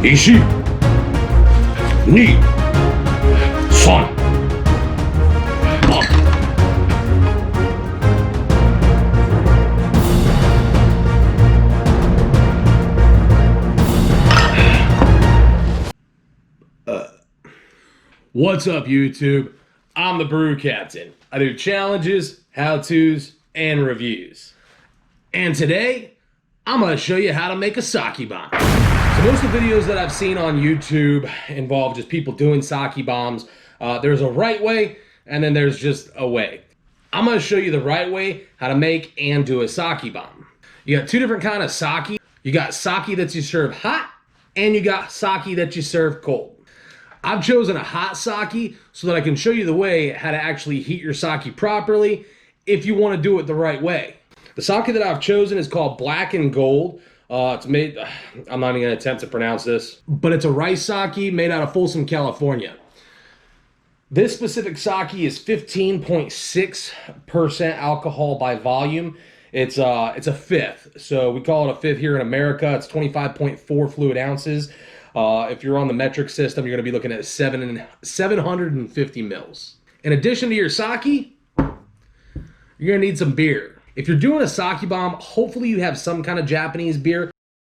Ishi, Ni, Son, Up. What's up, YouTube? I'm the Brew Captain. I do challenges, how-tos, and reviews. And today, I'm going to show you how to make a sake bomb. So most of the videos that I've seen on YouTube involve just people doing sake bombs. There's a right way, and then there's just a way. I'm going to show you the right way, how to make and do a sake bomb. You got two different kinds of sake. You got sake that you serve hot, and you got sake that you serve cold. I've chosen a hot sake so that I can show you the way how to actually heat your sake properly if you want to do it the right way. The sake that I've chosen is called Black and Gold. It's made, I'm not even going to attempt to pronounce this, but it's a rice sake made out of Folsom, California. This specific sake is 15.6% alcohol by volume. It's a fifth, so we call it a fifth here in America. It's 25.4 fluid ounces. If you're on the metric system, you're going to be looking at 750 mils. In addition to your sake, you're going to need some beer. If you're doing a sake bomb, hopefully you have some kind of Japanese beer.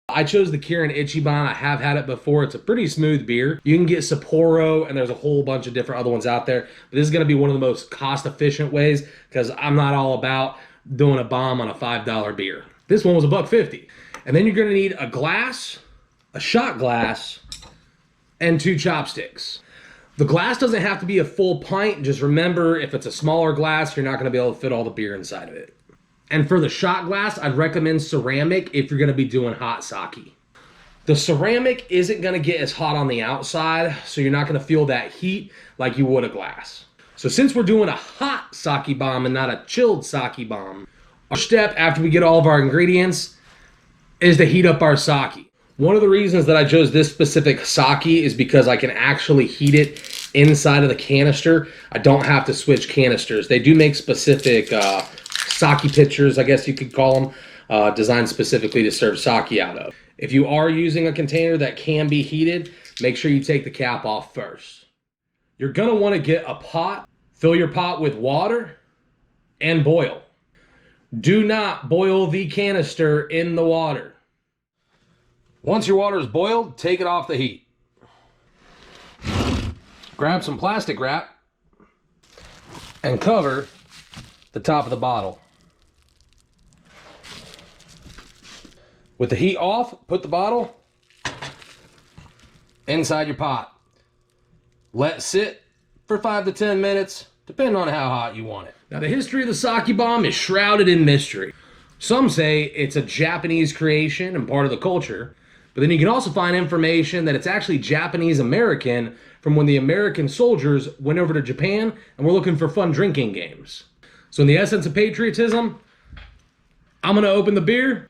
I chose the Kirin Ichiban. I have had it before. It's a pretty smooth beer. You can get Sapporo, and there's a whole bunch of different other ones out there. But this is going to be one of the most cost-efficient ways because I'm not all about doing a bomb on a $5 beer. This one was $1.50. And then you're going to need a glass, a shot glass, and 2 chopsticks. The glass doesn't have to be a full pint. Just remember, if it's a smaller glass, you're not going to be able to fit all the beer inside of it. And for the shot glass, I'd recommend ceramic if you're going to be doing hot sake. The ceramic isn't going to get as hot on the outside, so you're not going to feel that heat like you would a glass. So since we're doing a hot sake bomb and not a chilled sake bomb, our step after we get all of our ingredients is to heat up our sake. One of the reasons that I chose this specific sake is because I can actually heat it inside of the canister. I don't have to switch canisters. They do make specific sake pitchers, I guess you could call them, designed specifically to serve sake out of. If you are using a container that can be heated, make sure you take the cap off first. You're going to want to get a pot, fill your pot with water, and boil. Do not boil the canister in the water. Once your water is boiled, take it off the heat. Grab some plastic wrap and cover the top of the bottle. With the heat off, put the bottle inside your pot. Let it sit for 5 to 10 minutes, depending on how hot you want it. Now, the history of the sake bomb is shrouded in mystery. Some say it's a Japanese creation and part of the culture, but then you can also find information that it's actually Japanese-American from when the American soldiers went over to Japan and were looking for fun drinking games. So in the essence of patriotism, I'm going to open the beer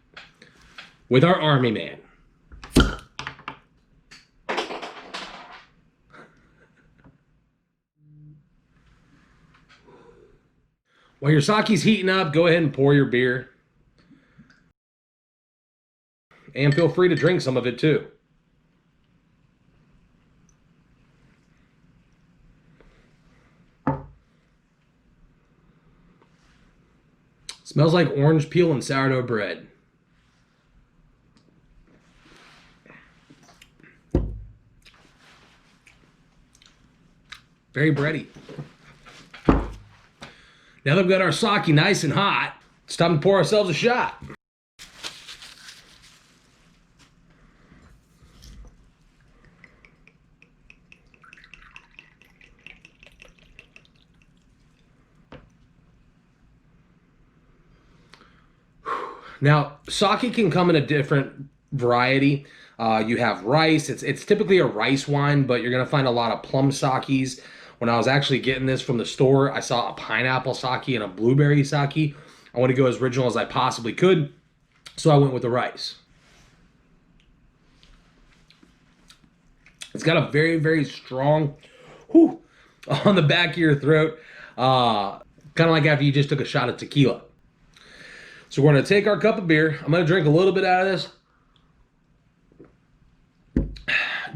with our army man. While your sake's heating up, go ahead and pour your beer. And feel free to drink some of it too. Smells like orange peel and sourdough bread. Very bready. Now that we've got our sake nice and hot, it's time to pour ourselves a shot. Now, sake can come in a different variety. You have rice. It's typically a rice wine, but you're going to find a lot of plum sakes. When I was actually getting this from the store, I saw a pineapple sake and a blueberry sake. I want to go as original as I possibly could, so I went with the rice. It's got a very, very strong on the back of your throat, kind of like after you just took a shot of tequila. So we're going to take our cup of beer. I'm going to drink a little bit out of this.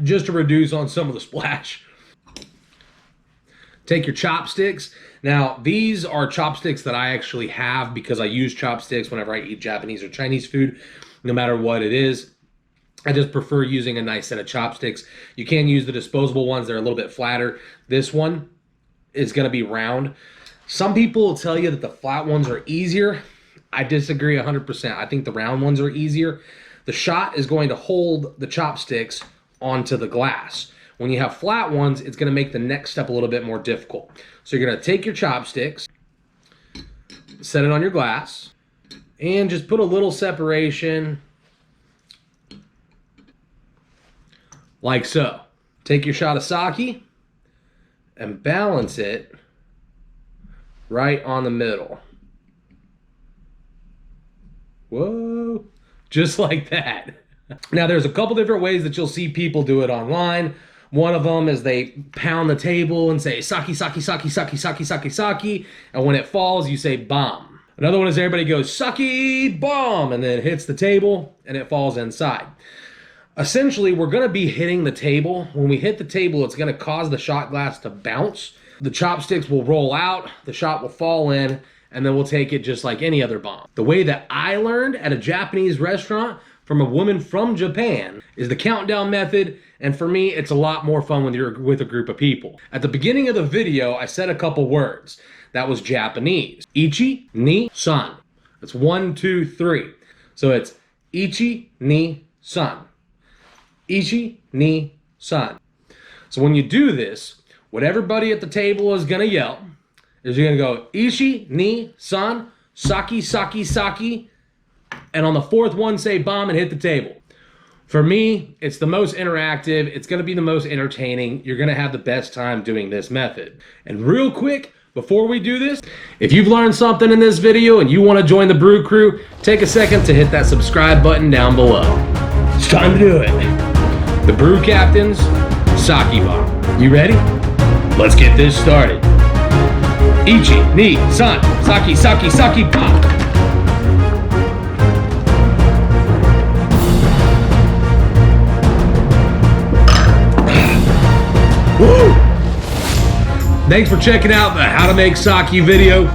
just to reduce on some of the splash. Take your chopsticks. Now, these are chopsticks that I actually have because I use chopsticks whenever I eat Japanese or Chinese food, no matter what it is. I just prefer using a nice set of chopsticks. You can use the disposable ones. They're a little bit flatter. This one is going to be round. Some people will tell you that the flat ones are easier. I disagree 100%. I think the round ones are easier. The shot is going to hold the chopsticks onto the glass. When you have flat ones, it's going to make the next step a little bit more difficult. So you're going to take your chopsticks, set it on your glass, and just put a little separation like so. Take your shot of sake and balance it right on the middle. Whoa, just like that. Now, there's a couple different ways that you'll see people do it online. One of them is they pound the table and say, sake, sake, sake, sake, sake, sake, sake. And when it falls, you say, bomb. Another one is everybody goes, sake, bomb, and then it hits the table and it falls inside. Essentially, we're going to be hitting the table. When we hit the table, it's going to cause the shot glass to bounce. The chopsticks will roll out, the shot will fall in, and then we'll take it just like any other bomb. The way that I learned at a Japanese restaurant from a woman from Japan is the countdown method, and for me, it's a lot more fun when you're with a group of people. At the beginning of the video, I said a couple words. That was Japanese. Ichi, ni, san. It's 1, 2, 3. So it's ichi, ni, san. Ichi, ni, san. So when you do this, what everybody at the table is gonna yell is you're gonna go ichi, ni, san, sake, sake, sake, and on the fourth one say bomb and hit the table. For me, it's the most interactive, it's gonna be the most entertaining, you're gonna have the best time doing this method. And real quick, before we do this, if you've learned something in this video and you wanna join the Brew Crew, take a second to hit that subscribe button down below. It's time to do it. The Brew Captain's Sake Bomb. You ready? Let's get this started. Ichi, ni, san, sake, sake, sake, bomb. Woo! Thanks for checking out the How to Make Sake video.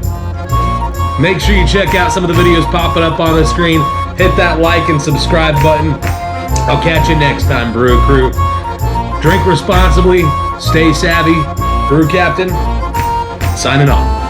Make sure you check out some of the videos popping up on the screen. Hit that like and subscribe button. I'll catch you next time, Brew Crew. Drink responsibly, stay savvy. Brew Captain, signing off.